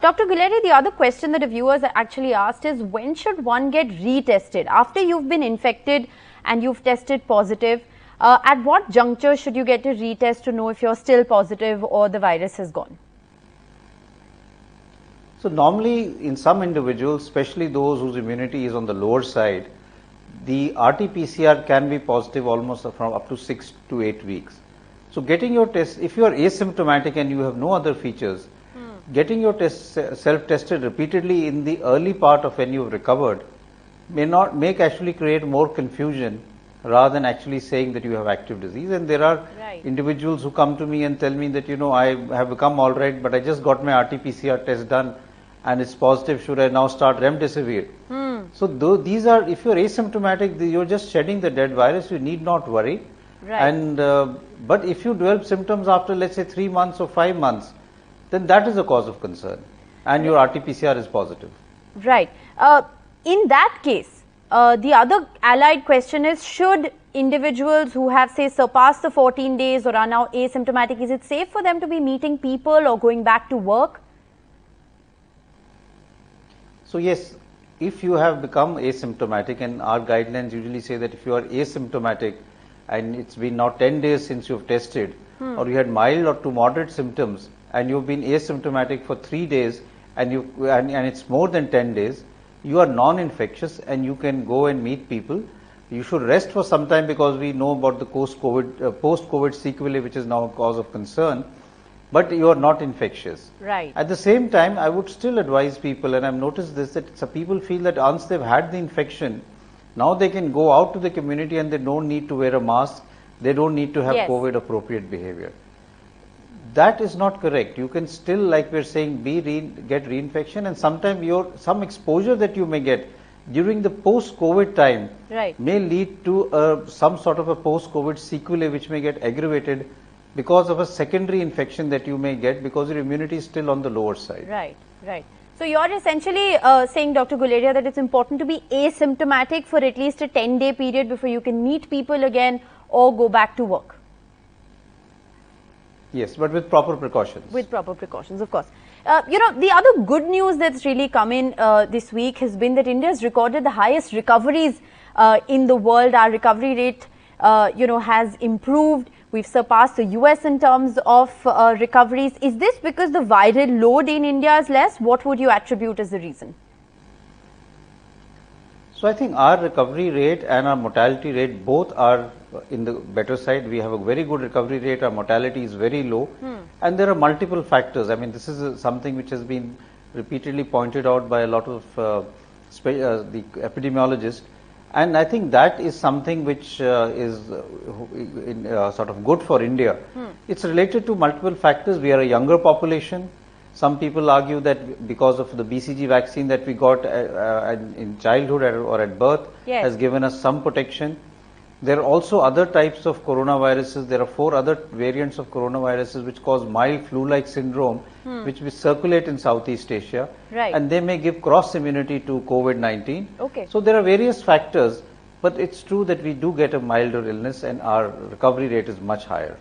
Dr. Guleria, the other question that the viewers actually asked is, when should one get retested? After you've been infected and you've tested positive, at what juncture should you get a retest to know if you're still positive or the virus has gone? So normally in some individuals, especially those whose immunity is on the lower side, the RT-PCR can be positive almost from up to 6 to 8 weeks. So getting your test, if you are asymptomatic and you have no other features, getting your test self-tested repeatedly in the early part of when you've recovered may actually create more confusion rather than actually saying that you have active disease. And there are individuals who come to me and tell me that, you know, I have become all right, but I just got my RT-PCR test done and it's positive. Should I now start remdesivir? So these are, if you're asymptomatic, you're just shedding the dead virus, you need not worry. And but if you develop symptoms after, let's say, 3 months or 5 months, then that is a cause of concern, and your RT-PCR is positive. Right. In that case, the other allied question is, should individuals who have, say, surpassed the 14 days or are now asymptomatic, is it safe for them to be meeting people or going back to work? So yes, if you have become asymptomatic, and our guidelines usually say that if you are asymptomatic and it's been now 10 days since you've tested, or you had mild or to moderate symptoms, and you've been asymptomatic for 3 days and it's more than 10 days, you are non-infectious and you can go and meet people. You should rest for some time because we know about the post-COVID sequelae, which is now a cause of concern, but you are not infectious. Right. At the same time, I would still advise people, and I've noticed this, that some people feel that once they've had the infection, now they can go out to the community and they don't need to wear a mask, they don't need to have COVID appropriate behavior. That is not correct. You can still, like we're saying, get reinfection, and sometimes some exposure that you may get during the post-COVID time may lead to some sort of a post-COVID sequelae which may get aggravated because of a secondary infection that you may get because your immunity is still on the lower side. Right, right. So you're essentially saying, Dr. Guleria, that it's important to be asymptomatic for at least a 10-day period before you can meet people again or go back to work. Yes, but with proper precautions. With proper precautions, of course. You know, the other good news that's really come in this week has been that India has recorded the highest recoveries in the world. Our recovery rate, has improved. We've surpassed the US in terms of recoveries. Is this because the viral load in India is less? What would you attribute as the reason? So I think our recovery rate and our mortality rate both are in the better side. We have a very good recovery rate, our mortality is very low, and there are multiple factors. I mean, this is something which has been repeatedly pointed out by a lot of the epidemiologists, and I think that is something which is sort of good for India. It's related to multiple factors. We are a younger population. Some people argue that because of the BCG vaccine that we got in childhood or at birth has given us some protection. There are also other types of coronaviruses. There are 4 other variants of coronaviruses which cause mild flu-like syndrome, which we circulate in Southeast Asia, and they may give cross immunity to COVID-19. So there are various factors, but it's true that we do get a milder illness and our recovery rate is much higher.